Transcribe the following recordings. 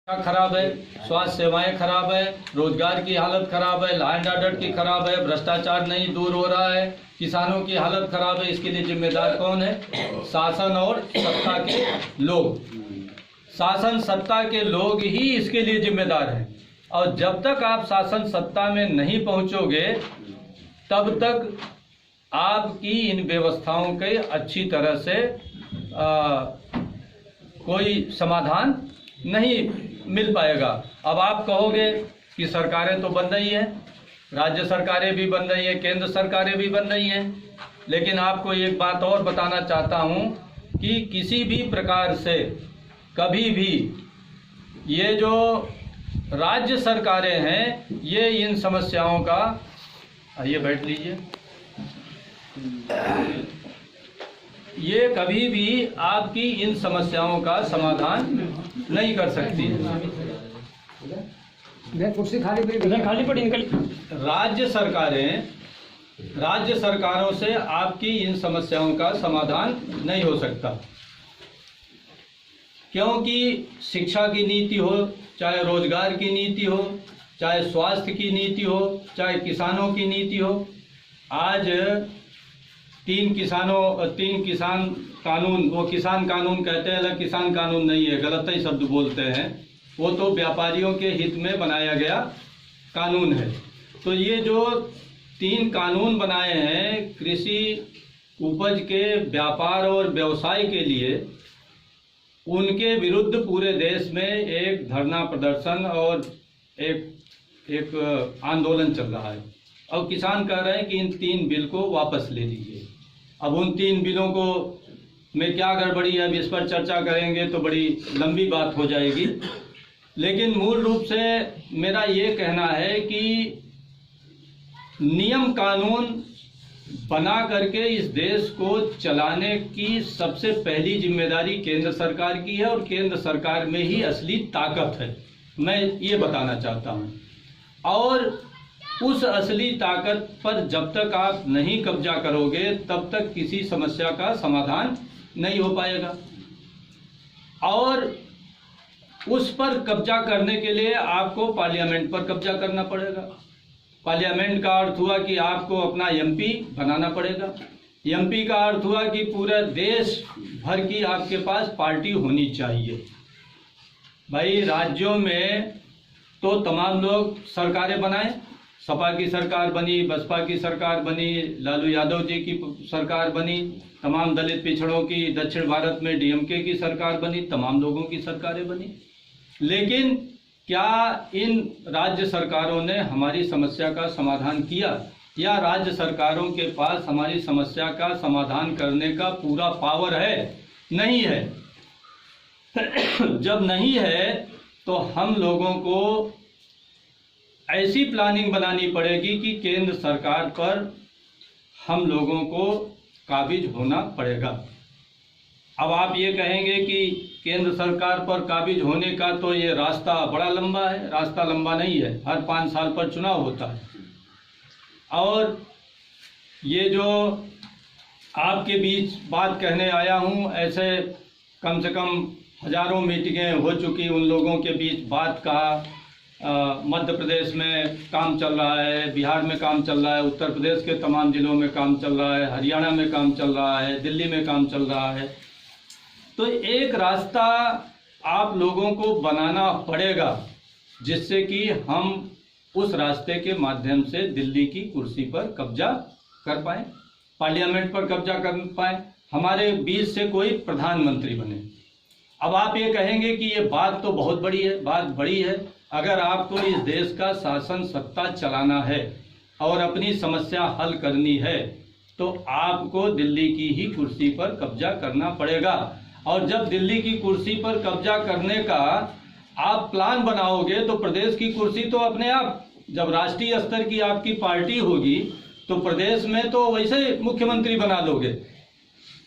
खराब है, स्वास्थ्य सेवाएं खराब है, रोजगार की हालत खराब है, लॉ एंड ऑर्डर की खराब है, भ्रष्टाचार नहीं दूर हो रहा है, किसानों की हालत खराब है। इसके लिए जिम्मेदार कौन है? शासन और सत्ता के लोग। शासन सत्ता के लोग ही इसके लिए जिम्मेदार हैं। और जब तक आप शासन सत्ता में नहीं पहुंचोगे तब तक आपकी इन व्यवस्थाओं के अच्छी तरह से कोई समाधान नहीं मिल पाएगा। अब आप कहोगे कि सरकारें तो बन रही हैं, राज्य सरकारें भी बन रही हैं, केंद्र सरकारें भी बन रही हैं, लेकिन आपको एक बात और बताना चाहता हूं कि किसी भी प्रकार से कभी भी ये जो राज्य सरकारें हैं ये इन समस्याओं का, आइए बैठ लीजिए, ये कभी भी आपकी इन समस्याओं का समाधान नहीं कर सकती है। कुर्सी खाली पड़ी निकल। राज्य सरकारों से आपकी इन समस्याओं का समाधान नहीं हो सकता, क्योंकि शिक्षा की नीति हो, चाहे रोजगार की नीति हो, चाहे स्वास्थ्य की नीति हो, चाहे किसानों की नीति हो। आज तीन किसान कानून, वो किसान कानून कहते हैं, अलग किसान कानून नहीं है, गलत ही शब्द बोलते हैं, वो तो व्यापारियों के हित में बनाया गया कानून है। तो ये जो 3 कानून बनाए हैं कृषि उपज के व्यापार और व्यवसाय के लिए, उनके विरुद्ध पूरे देश में एक धरना प्रदर्शन और एक आंदोलन चल रहा है। और किसान कह रहे हैं कि इन 3 बिल को वापस ले लीजिए। अब उन 3 बिलों को में क्या गड़बड़ी है, अब इस पर चर्चा करेंगे तो बड़ी लंबी बात हो जाएगी। लेकिन मूल रूप से मेरा ये कहना है कि नियम कानून बना करके इस देश को चलाने की सबसे पहली जिम्मेदारी केंद्र सरकार की है, और केंद्र सरकार में ही असली ताकत है, मैं ये बताना चाहता हूँ। और उस असली ताकत पर जब तक आप नहीं कब्जा करोगे तब तक किसी समस्या का समाधान नहीं हो पाएगा। और उस पर कब्जा करने के लिए आपको पार्लियामेंट पर कब्जा करना पड़ेगा। पार्लियामेंट का अर्थ हुआ कि आपको अपना एमपी बनाना पड़ेगा। एमपी का अर्थ हुआ कि पूरे देश भर की आपके पास पार्टी होनी चाहिए। भाई राज्यों में तो तमाम लोग सरकारें बनाए, सपा की सरकार बनी, बसपा की सरकार बनी, लालू यादव जी की सरकार बनी, तमाम दलित पिछड़ों की दक्षिण भारत में डीएमके की सरकार बनी, तमाम लोगों की सरकारें बनी। लेकिन क्या इन राज्य सरकारों ने हमारी समस्या का समाधान किया, या राज्य सरकारों के पास हमारी समस्या का समाधान करने का पूरा पावर है? नहीं है। जब नहीं है तो हम लोगों को ऐसी प्लानिंग बनानी पड़ेगी कि केंद्र सरकार पर हम लोगों को काबिज होना पड़ेगा। अब आप ये कहेंगे कि केंद्र सरकार पर काबिज होने का तो ये रास्ता बड़ा लंबा है। रास्ता लंबा नहीं है, हर 5 साल पर चुनाव होता है। और ये जो आपके बीच बात कहने आया हूँ, ऐसे कम से कम हजारों मीटिंगें हो चुकी उन लोगों के बीच बात कहा। मध्य प्रदेश में काम चल रहा है, बिहार में काम चल रहा है, उत्तर प्रदेश के तमाम जिलों में काम चल रहा है, हरियाणा में काम चल रहा है, दिल्ली में काम चल रहा है। तो एक रास्ता आप लोगों को बनाना पड़ेगा जिससे कि हम उस रास्ते के माध्यम से दिल्ली की कुर्सी पर कब्जा कर पाए, पार्लियामेंट पर कब्जा कर पाए, हमारे बीच से कोई प्रधानमंत्री बने। अब आप ये कहेंगे कि ये बात तो बहुत बड़ी है, बात बड़ी है। अगर आपको इस देश का शासन सत्ता चलाना है और अपनी समस्या हल करनी है तो आपको दिल्ली की ही कुर्सी पर कब्जा करना पड़ेगा। और जब दिल्ली की कुर्सी पर कब्जा करने का आप प्लान बनाओगे तो प्रदेश की कुर्सी तो अपने आप, जब राष्ट्रीय स्तर की आपकी पार्टी होगी तो प्रदेश में तो वैसे मुख्यमंत्री बना लोगे,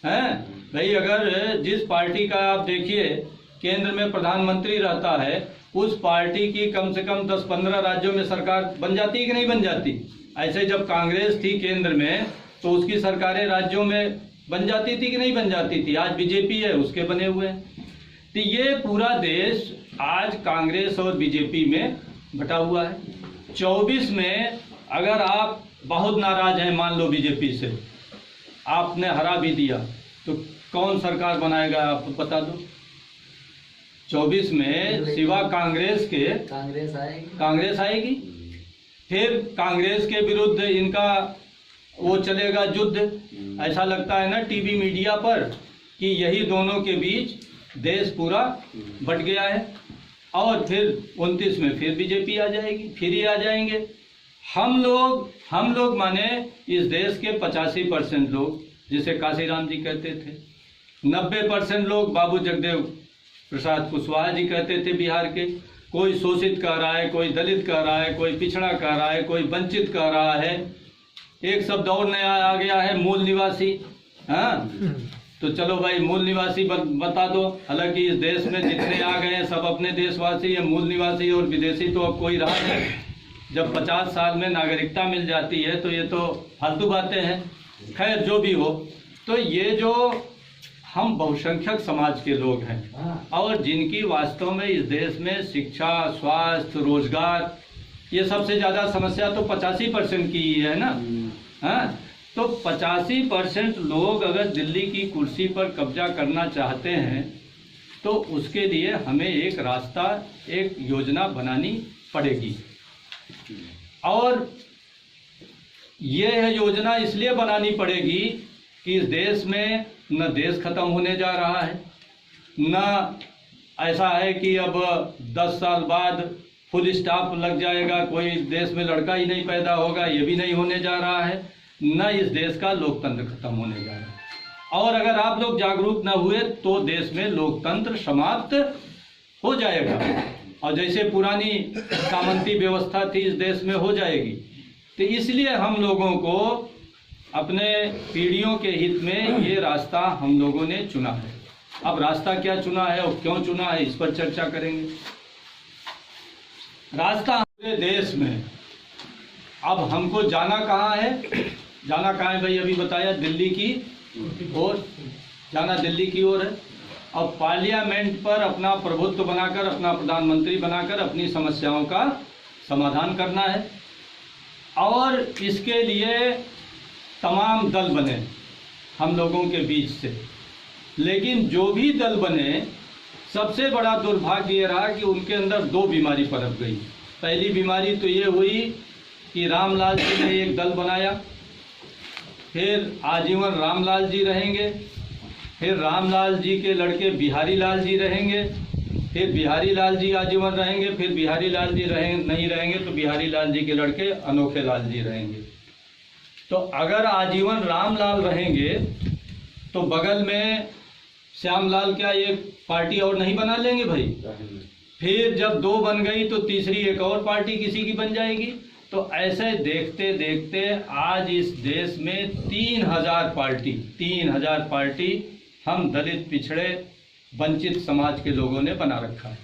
हैं भाई। अगर जिस पार्टी का आप देखिए केंद्र में प्रधानमंत्री रहता है, उस पार्टी की कम से कम 10-15 राज्यों में सरकार बन जाती कि नहीं बन जाती? ऐसे जब कांग्रेस थी केंद्र में तो उसकी सरकारें राज्यों में बन जाती थी कि नहीं बन जाती थी? आज बीजेपी है, उसके बने हुए हैं। तो ये पूरा देश आज कांग्रेस और बीजेपी में बटा हुआ है। 24 में अगर आप बहुत नाराज हैं, मान लो बीजेपी से आपने हरा भी दिया, तो कौन सरकार बनाएगा आप बता दो। 24 में सिवा कांग्रेस के कांग्रेस आएगी। फिर कांग्रेस के विरुद्ध इनका वो चलेगा युद्ध। ऐसा लगता है ना टीवी मीडिया पर कि यही दोनों के बीच देश पूरा बट गया है। और फिर 29 में फिर बीजेपी आ जाएगी, फिर ही आ जाएंगे। हम लोग माने इस देश के 85% लोग, जिसे काशीराम जी कहते थे, 90% लोग बाबू जगदेव प्रसाद कुशवाहा जी कहते थे बिहार के। कोई शोषित कह रहा है, कोई दलित कह रहा है, कोई पिछड़ा कह रहा है, कोई वंचित कह रहा है। एक शब्द और नया आ गया है, मूल निवासी। हाँ, तो चलो भाई मूल निवासी बता दो। हालांकि इस देश में जितने आ गए हैं सब अपने देशवासी हैं, मूल निवासी और विदेशी तो अब कोई रहा नहीं। जब 50 साल में नागरिकता मिल जाती है तो ये तो फालतू बातें हैं। खैर जो भी हो, तो ये जो हम बहुसंख्यक समाज के लोग हैं और जिनकी वास्तव में इस देश में शिक्षा, स्वास्थ्य, रोजगार, ये सबसे ज़्यादा समस्या तो 85% की ही है ना। हाँ, तो 85% लोग अगर दिल्ली की कुर्सी पर कब्जा करना चाहते हैं तो उसके लिए हमें एक रास्ता, एक योजना बनानी पड़ेगी। और ये योजना इसलिए बनानी पड़ेगी कि इस देश में न देश खत्म होने जा रहा है, न ऐसा है कि अब 10 साल बाद फुल स्टॉप लग जाएगा, कोई देश में लड़का ही नहीं पैदा होगा, ये भी नहीं होने जा रहा है। न इस देश का लोकतंत्र खत्म होने जा रहा है। और अगर आप लोग जागरूक न हुए तो देश में लोकतंत्र समाप्त हो जाएगा और जैसे पुरानी सामंती व्यवस्था थी इस देश में हो जाएगी। तो इसलिए हम लोगों को अपने पीढ़ियों के हित में ये रास्ता हम लोगों ने चुना है। अब रास्ता क्या चुना है और क्यों चुना है, इस पर चर्चा करेंगे। रास्ता पूरे देश में अब हमको जाना कहाँ है? जाना कहाँ है भाई? अभी बताया दिल्ली की ओर, जाना दिल्ली की ओर है। अब पार्लियामेंट पर अपना प्रभुत्व बनाकर, अपना प्रधानमंत्री बनाकर अपनी समस्याओं का समाधान करना है। और इसके लिए तमाम दल बने हम लोगों के बीच से। लेकिन जो भी दल बने, सबसे बड़ा दुर्भाग्य ये रहा कि उनके अंदर 2 बीमारी पनप गई। पहली बीमारी तो ये हुई कि रामलाल जी ने एक दल बनाया, फिर आजीवन रामलाल जी रहेंगे, फिर रामलाल जी के लड़के बिहारी लाल जी रहेंगे, फिर बिहारी लाल जी आजीवन रहेंगे, फिर बिहारी लाल जी नहीं रहेंगे तो बिहारी लाल जी के लड़के अनोखे लाल जी रहेंगे। तो अगर आजीवन रामलाल रहेंगे तो बगल में श्यामलाल क्या एक पार्टी और नहीं बना लेंगे भाई? फिर जब 2 बन गई तो तीसरी एक और पार्टी किसी की बन जाएगी। तो ऐसे देखते देखते आज इस देश में 3000 पार्टी हम दलित, पिछड़े, वंचित समाज के लोगों ने बना रखा है।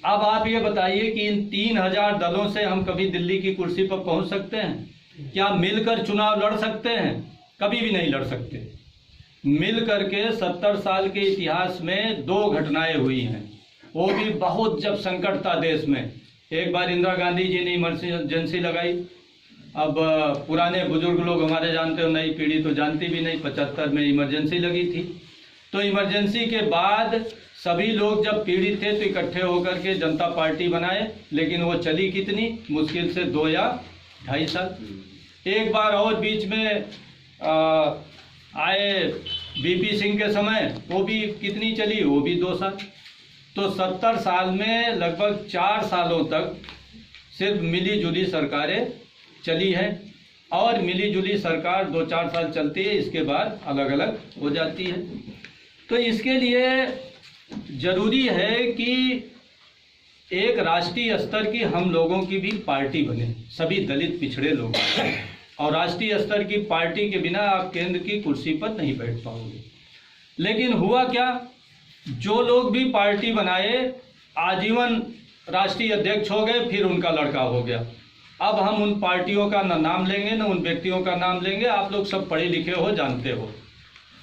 अब आप ये बताइए कि इन 3000 दलों से हम कभी दिल्ली की कुर्सी पर पहुंच सकते हैं? क्या मिलकर चुनाव लड़ सकते हैं? कभी भी नहीं लड़ सकते। मिल करके 70 साल के इतिहास में 2 घटनाएं हुई हैं, वो भी बहुत जब संकट था देश में। एक बार इंदिरा गांधी जी ने इमरजेंसी लगाई। अब पुराने बुजुर्ग लोग हमारे जानते हो, नई पीढ़ी तो जानती भी नहीं। 75 में इमरजेंसी लगी थी। तो इमरजेंसी के बाद सभी लोग जब पीड़ित थे तो इकट्ठे होकर के जनता पार्टी बनाए, लेकिन वो चली कितनी? मुश्किल से 2 या 2.5 साल। एक बार और बीच में आए बीपी सिंह के समय, वो भी कितनी चली? वो भी 2 साल। तो 70 साल में लगभग 4 सालों तक सिर्फ मिली जुली सरकारें चली हैं। और मिली जुली सरकार 2-4 साल चलती है, इसके बाद अलग अलग हो जाती है। तो इसके लिए जरूरी है कि एक राष्ट्रीय स्तर की हम लोगों की भी पार्टी बने, सभी दलित पिछड़े लोग। और राष्ट्रीय स्तर की पार्टी के बिना आप केंद्र की कुर्सी पर नहीं बैठ पाओगे। लेकिन हुआ क्या? जो लोग भी पार्टी बनाए आजीवन राष्ट्रीय अध्यक्ष हो गए, फिर उनका लड़का हो गया। अब हम उन पार्टियों का न नाम लेंगे न उन व्यक्तियों का नाम लेंगे। आप लोग सब पढ़े लिखे हो, जानते हो।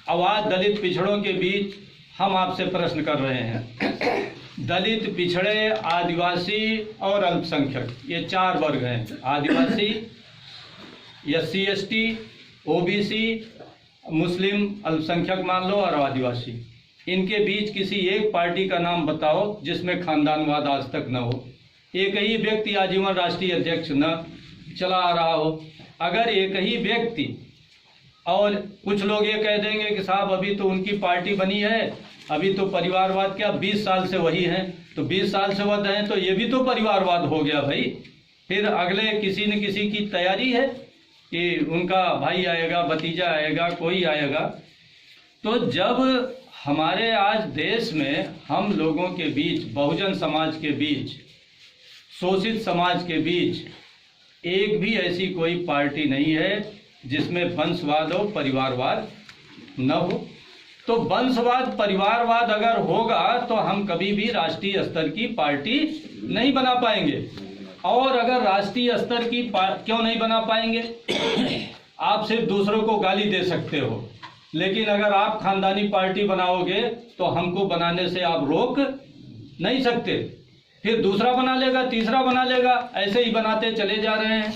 अब आज दलित पिछड़ों के बीच हम आपसे प्रश्न कर रहे हैं दलित, पिछड़े, आदिवासी और अल्पसंख्यक, ये 4 वर्ग हैं। आदिवासी, SC ST, OBC, मुस्लिम अल्पसंख्यक मान लो और आदिवासी। इनके बीच किसी एक पार्टी का नाम बताओ जिसमें खानदानवाद आज तक न हो, एक ही व्यक्ति आजीवन राष्ट्रीय अध्यक्ष न चला आ रहा हो। अगर एक ही व्यक्ति, और कुछ लोग ये कह देंगे कि साहब अभी तो उनकी पार्टी बनी है, अभी तो परिवारवाद क्या 20 साल से वही हैं, तो 20 साल से वह हैं तो ये भी तो परिवारवाद हो गया भाई। फिर अगले किसी न किसी की तैयारी है कि उनका भाई आएगा, भतीजा आएगा, कोई आएगा। तो जब हमारे आज देश में हम लोगों के बीच, बहुजन समाज के बीच, शोषित समाज के बीच एक भी ऐसी कोई पार्टी नहीं है जिसमें वंशवाद और परिवारवाद न हो। तो वंशवाद, परिवारवाद अगर होगा तो हम कभी भी राष्ट्रीय स्तर की पार्टी नहीं बना पाएंगे। और अगर राष्ट्रीय स्तर की क्यों नहीं बना पाएंगे? आप सिर्फ दूसरों को गाली दे सकते हो, लेकिन अगर आप खानदानी पार्टी बनाओगे तो हमको बनाने से आप रोक नहीं सकते। फिर दूसरा बना लेगा, तीसरा बना लेगा, ऐसे ही बनाते चले जा रहे हैं।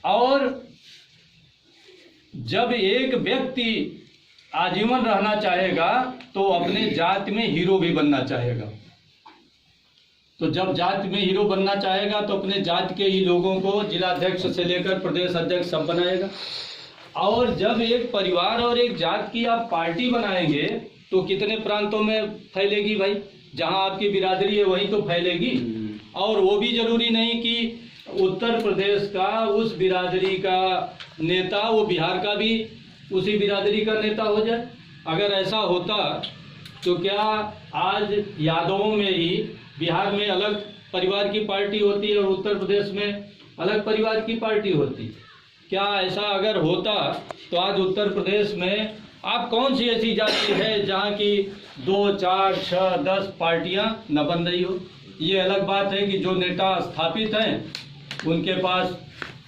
और जब एक व्यक्ति आजीवन रहना चाहेगा तो अपने जाति में हीरो भी बनना चाहेगा। तो जब जाति में हीरो बनना चाहेगा तो अपने जाति के ही लोगों को जिलाध्यक्ष से लेकर प्रदेश अध्यक्ष सब बनाएगा। और जब एक परिवार और एक जात की आप पार्टी बनाएंगे तो कितने प्रांतों में फैलेगी भाई? जहां आपकी बिरादरी है वहीं तो फैलेगी। और वो भी जरूरी नहीं कि उत्तर प्रदेश का उस बिरादरी का नेता वो बिहार का भी उसी बिरादरी का नेता हो जाए। अगर ऐसा होता तो क्या आज यादवों में ही बिहार में अलग परिवार की पार्टी होती है और उत्तर प्रदेश में अलग परिवार की पार्टी होती? क्या ऐसा अगर होता तो आज उत्तर प्रदेश में आप कौन सी ऐसी जाति है जहाँ की 2, 4, 6, 10 पार्टियां न बन रही हो? ये अलग बात है कि जो नेता स्थापित हैं उनके पास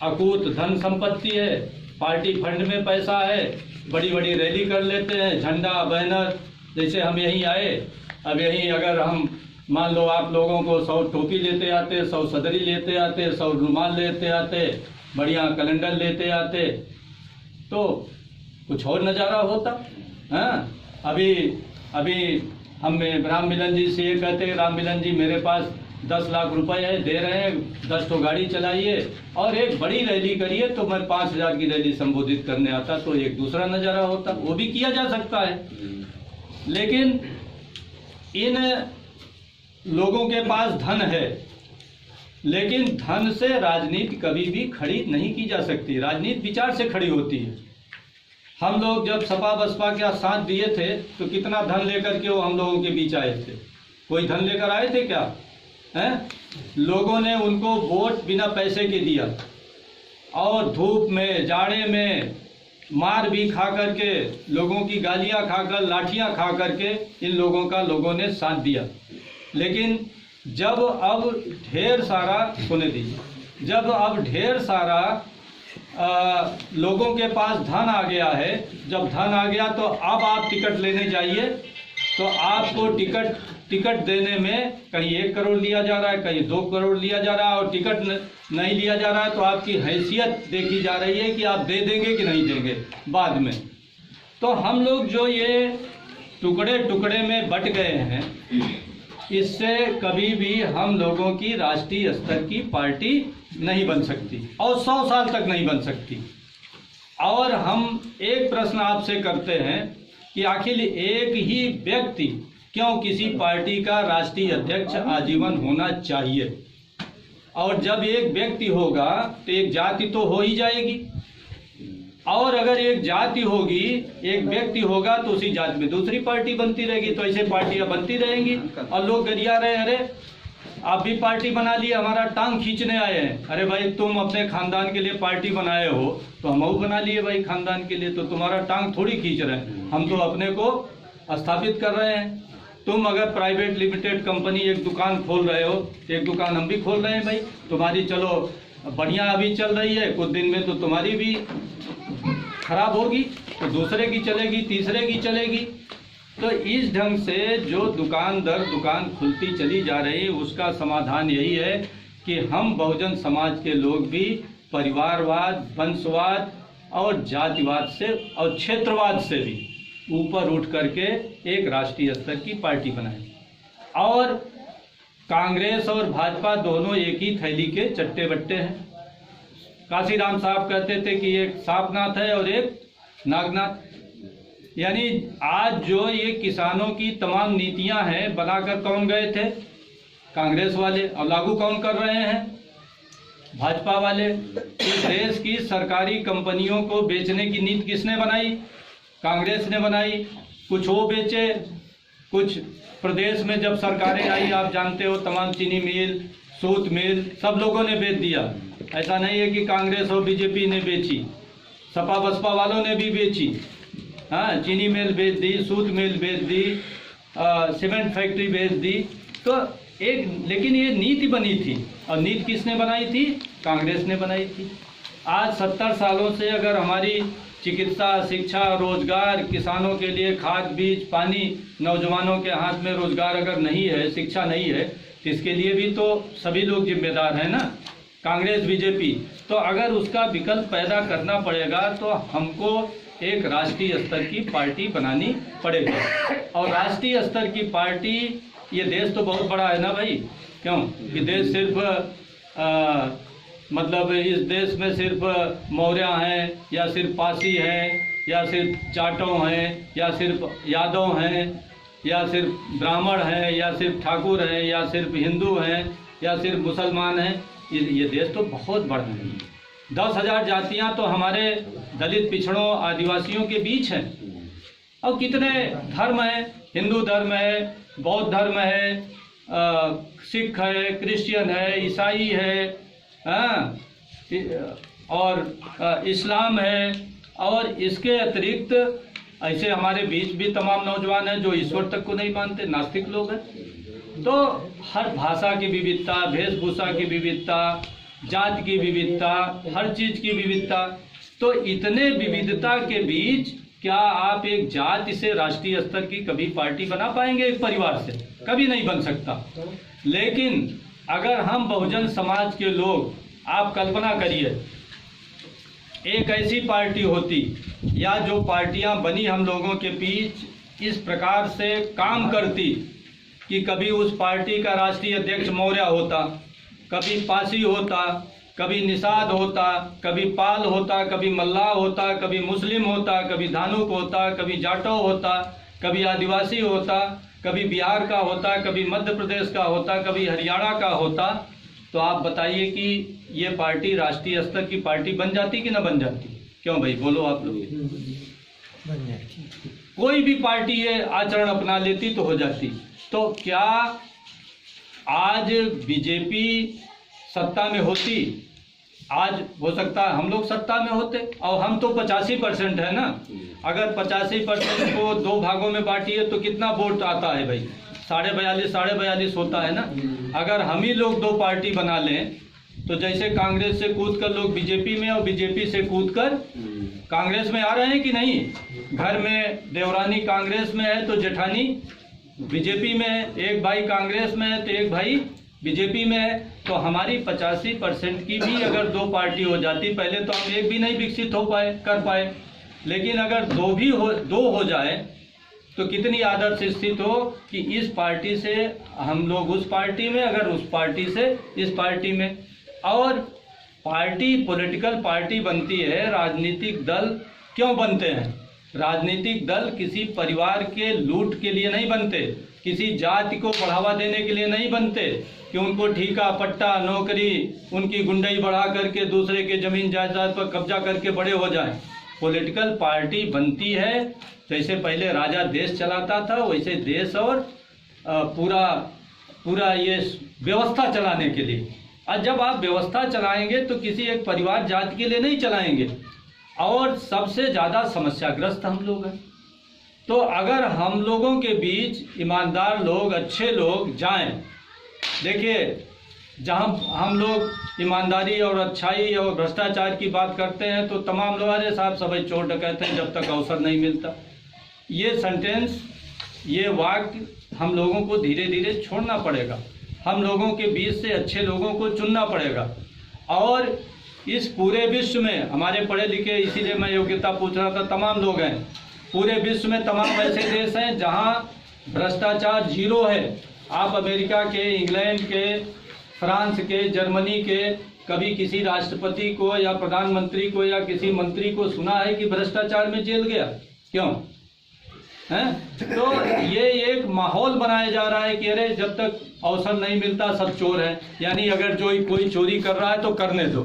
अकूत धन संपत्ति है, पार्टी फंड में पैसा है, बड़ी बड़ी रैली कर लेते हैं, झंडा, बैनर। जैसे हम यहीं आए, अब यहीं अगर हम मान लो आप लोगों को 100 टोपी लेते आते, 100 सदरी लेते आते, 100 रुमाल लेते आते, बढ़िया कैलेंडर लेते आते तो कुछ और नज़ारा होता। हाँ, अभी हम राम मिलन जी से ये कहते हैं, राम मिलन जी मेरे पास 10 लाख रुपए है, दे रहे हैं, 10 तो गाड़ी चलाइए और एक बड़ी रैली करिए, तो मैं 5000 की रैली संबोधित करने आता, तो एक दूसरा नज़ारा होता। वो भी किया जा सकता है। लेकिन इन लोगों के पास धन है, लेकिन धन से राजनीति कभी भी खड़ी नहीं की जा सकती। राजनीति विचार से खड़ी होती है। हम लोग जब सपा बसपा के साथ दिए थे तो कितना धन लेकर के वो हम लोगों के बीच आए थे? कोई धन लेकर आए थे क्या? हैं? लोगों ने उनको वोट बिना पैसे के दिया और धूप में, जाड़े में मार भी खा करके, लोगों की गालियां खाकर, लाठियां खा करके इन लोगों का लोगों ने साथ दिया। लेकिन जब अब ढेर सारा, सुने दीजिए, जब अब ढेर सारा लोगों के पास धन आ गया है, जब धन आ गया तो अब आप टिकट लेने जाइए तो आपको टिकट देने में कहीं 1 करोड़ लिया जा रहा है, कहीं 2 करोड़ लिया जा रहा है, और टिकट नहीं लिया जा रहा है तो आपकी हैसियत देखी जा रही है कि आप दे देंगे कि नहीं देंगे बाद में। तो हम लोग जो ये टुकड़े टुकड़े में बट गए हैं, इससे कभी भी हम लोगों की राष्ट्रीय स्तर की पार्टी नहीं बन सकती और 100 साल तक नहीं बन सकती। और हम एक प्रश्न आपसे करते हैं कि आखिर एक ही व्यक्ति क्यों किसी पार्टी का राष्ट्रीय अध्यक्ष आजीवन होना चाहिए? और जब एक व्यक्ति होगा तो एक जाति तो हो ही जाएगी, और अगर एक जाति होगी, एक व्यक्ति होगा तो उसी जाति में दूसरी पार्टी बनती रहेगी। तो ऐसे पार्टियां बनती रहेंगी और लोग गरिया रहे, अरे आप भी पार्टी बना लिए, हमारा टांग खींचने आए हैं। अरे भाई तुम अपने खानदान के लिए पार्टी बनाए हो तो हम बना लिए भाई खानदान के लिए, तो तुम्हारा टांग थोड़ी खींच रहे हैं, हम तो अपने को स्थापित कर रहे हैं। तुम अगर प्राइवेट लिमिटेड कंपनी एक दुकान खोल रहे हो, एक दुकान हम भी खोल रहे हैं भाई, तुम्हारी चलो बढ़िया अभी चल रही है, कुछ दिन में तो तुम्हारी भी खराब होगी तो दूसरे की चलेगी, तीसरे की चलेगी। तो इस ढंग से जो दुकान दर दुकान खुलती चली जा रही है, उसका समाधान यही है कि हम बहुजन समाज के लोग भी परिवारवाद, वंशवाद और जातिवाद से और क्षेत्रवाद से भी ऊपर उठ करके एक राष्ट्रीय स्तर की पार्टी बनाएं। और कांग्रेस और भाजपा दोनों एक ही थैली के चट्टे बट्टे हैं। काशीराम साहब कहते थे कि एक सांपनाथ है और एक नागनाथ। यानी आज जो ये किसानों की तमाम नीतियां हैं, बनाकर कौन गए थे? कांग्रेस वाले। और लागू कौन कर रहे हैं? भाजपा वाले। इस देश की सरकारी कंपनियों को बेचने की नीति किसने बनाई? कांग्रेस ने बनाई। कुछ वो बेचे, कुछ प्रदेश में जब सरकारें आई, आप जानते हो, तमाम चीनी मिल, सूत मिल सब लोगों ने बेच दिया। ऐसा नहीं है कि कांग्रेस और बीजेपी ने बेची, सपा बसपा वालों ने भी बेची। हाँ, चीनी मिल बेच दी, सूत मिल बेच दी, सीमेंट फैक्ट्री बेच दी। तो लेकिन ये नीति बनी थी, और नीति किसने बनाई थी? कांग्रेस ने बनाई थी। आज 70 सालों से अगर हमारी चिकित्सा, शिक्षा, रोजगार, किसानों के लिए खाद, बीज, पानी, नौजवानों के हाथ में रोजगार अगर नहीं है, शिक्षा नहीं है, तो इसके लिए भी तो सभी लोग जिम्मेदार हैं ना, कांग्रेस बीजेपी। तो अगर उसका विकल्प पैदा करना पड़ेगा तो हमको एक राष्ट्रीय स्तर की पार्टी बनानी पड़ेगी। और राष्ट्रीय स्तर की पार्टी, ये देश तो बहुत बड़ा है ना भाई, क्यों कि देश सिर्फ मतलब इस देश में सिर्फ मौर्य हैं, या सिर्फ पासी हैं, या सिर्फ जाटों हैं, या सिर्फ यादव हैं, या सिर्फ ब्राह्मण हैं, या सिर्फ ठाकुर हैं, या सिर्फ हिंदू हैं, या सिर्फ मुसलमान हैं। ये देश तो बहुत बड़ा है। 10,000 जातियां तो हमारे दलित, पिछड़ों, आदिवासियों के बीच हैं। और कितने धर्म हैं? हिंदू धर्म है, बौद्ध धर्म है, सिख है, क्रिश्चियन है, ईसाई है, हाँ, और इस्लाम है। और इसके अतिरिक्त ऐसे हमारे बीच भी तमाम नौजवान हैं जो ईश्वर तक को नहीं मानते, नास्तिक लोग हैं। तो हर भाषा की विविधता, वेशभूषा की विविधता, जात की विविधता, हर चीज की विविधता। तो इतने विविधता के बीच क्या आप एक जाति से राष्ट्रीय स्तर की कभी पार्टी बना पाएंगे? एक परिवार से कभी नहीं बन सकता। लेकिन अगर हम बहुजन समाज के लोग, आप कल्पना करिए, एक ऐसी पार्टी होती, या जो पार्टियां बनी हम लोगों के बीच इस प्रकार से काम करती कि कभी उस पार्टी का राष्ट्रीय अध्यक्ष मौर्य होता, कभी पासी होता, कभी निषाद होता, कभी पाल होता, कभी मल्लाह होता, कभी मुस्लिम होता, कभी धानुक होता, कभी जाटो होता, कभी आदिवासी होता, कभी बिहार का होता, कभी मध्य प्रदेश का होता, कभी हरियाणा का होता। तो आप बताइए कि ये पार्टी राष्ट्रीय स्तर की पार्टी बन जाती कि ना बन जाती? क्यों भाई, बोलो आप लोग। बन जाती। कोई भी पार्टी ये आचरण अपना लेती तो हो जाती। तो क्या आज बीजेपी सत्ता में होती? आज हो सकता है हम लोग सत्ता में होते, और हम तो 85% है ना। अगर 85% को 2 भागों में बांटिए तो कितना वोट आता है भाई? 42.5 होता है ना। अगर हम ही लोग 2 पार्टी बना लें तो जैसे कांग्रेस से कूद कर लोग बीजेपी में, और बीजेपी से कूद कर कांग्रेस में आ रहे हैं कि नहीं? घर में देवरानी कांग्रेस में है तो जेठानी बीजेपी में है, एक भाई कांग्रेस में है तो एक भाई बीजेपी में है। तो हमारी 85% की भी अगर 2 पार्टी हो जाती, पहले तो हम एक भी नहीं विकसित कर पाए, लेकिन अगर 2 हो जाए तो कितनी आदर्श स्थिति हो कि इस पार्टी से हम लोग उस पार्टी में, अगर उस पार्टी से इस पार्टी में। और पार्टी, पॉलिटिकल पार्टी बनती है, राजनीतिक दल क्यों बनते हैं? राजनीतिक दल किसी परिवार के लूट के लिए नहीं बनते, किसी जाति को बढ़ावा देने के लिए नहीं बनते कि उनको ठीका, पट्टा, नौकरी, उनकी गुंडई बढ़ा करके दूसरे के जमीन जायदाद पर कब्जा करके बड़े हो जाएं। पॉलिटिकल पार्टी बनती है जैसे पहले राजा देश चलाता था, वैसे देश और पूरा ये व्यवस्था चलाने के लिए। और जब आप व्यवस्था चलाएंगे तो किसी एक परिवार जाति के लिए नहीं चलाएंगे। और सबसे ज़्यादा समस्याग्रस्त हम लोग हैं। तो अगर हम लोगों के बीच ईमानदार लोग, अच्छे लोग जाएं, देखिए जहां हम लोग ईमानदारी और अच्छाई और भ्रष्टाचार की बात करते हैं तो तमाम लोग, अरे साहब सभी चोर डकैते हैं जब तक अवसर नहीं मिलता। ये सेंटेंस ये वाक्य हम लोगों को धीरे धीरे छोड़ना पड़ेगा। हम लोगों के बीच से अच्छे लोगों को चुनना पड़ेगा। और इस पूरे विश्व में हमारे पढ़े लिखे, इसीलिए मैं योग्यता पूछ रहा था, तमाम लोग हैं। पूरे विश्व में तमाम ऐसे देश हैं जहां भ्रष्टाचार जीरो है। आप अमेरिका के, इंग्लैंड के, फ्रांस के, जर्मनी के कभी किसी राष्ट्रपति को या प्रधानमंत्री को या किसी मंत्री को सुना है कि भ्रष्टाचार में जेल गया? क्यों है? तो ये एक माहौल बनाया जा रहा है कि अरे जब तक अवसर नहीं मिलता सब चोर है, यानी अगर जो कोई चोरी कर रहा है तो करने दो।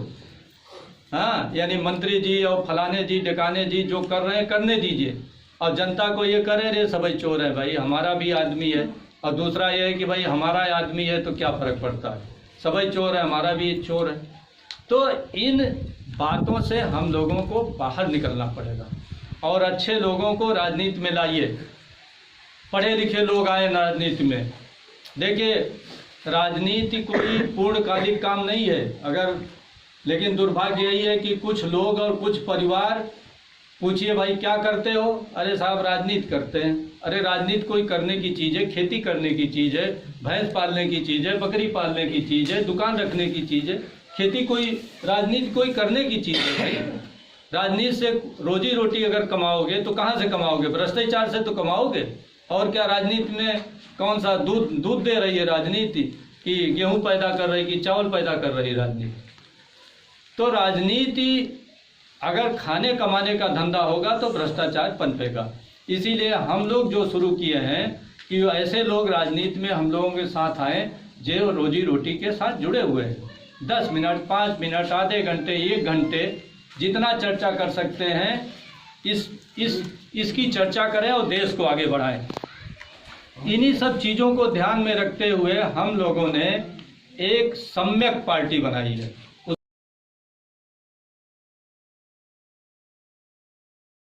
हाँ, यानी मंत्री जी और फलाने जी ढिकाने जी जो कर रहे हैं करने दीजिए, और जनता को ये करे रे सभी चोर है, भाई हमारा भी आदमी है। और दूसरा ये है कि भाई हमारा आदमी है तो क्या फर्क पड़ता है, सभी चोर है, हमारा भी चोर है। तो इन बातों से हम लोगों को बाहर निकलना पड़ेगा और अच्छे लोगों को राजनीति में लाइए। पढ़े लिखे लोग आए राजनीति में। देखिए, राजनीति कोई पूर्णकालिक काम नहीं है, अगर, लेकिन दुर्भाग्य यही है कि कुछ लोग और कुछ परिवार, पूछिए भाई क्या करते हो, अरे साहब राजनीति करते हैं। अरे राजनीति कोई करने की चीज़ है, खेती करने की चीज़ है, भैंस पालने की चीज़ है, बकरी पालने की चीज़ है, दुकान रखने की चीज़ है। खेती कोई, राजनीति कोई करने की चीज़ है भाई। राजनीति से रोजी रोटी अगर कमाओगे तो कहाँ से कमाओगे? भ्रष्टाचार से तो कमाओगे। और क्या राजनीति में कौन सा दूध दे रही है राजनीति, कि गेहूं पैदा कर रही, कि चावल पैदा कर रही राजनीति? तो राजनीति अगर खाने कमाने का धंधा होगा तो भ्रष्टाचार पनपेगा। इसीलिए हम लोग जो शुरू किए हैं कि ऐसे लोग राजनीति में हम लोगों के साथ आए जो रोजी रोटी के साथ जुड़े हुए हैं। 10 मिनट, 5 मिनट, आधे घंटे, 1 घंटे, जितना चर्चा कर सकते हैं इसकी चर्चा करें और देश को आगे बढ़ाएं। इन्हीं सब चीज़ों को ध्यान में रखते हुए हम लोगों ने एक सम्यक पार्टी बनाई है।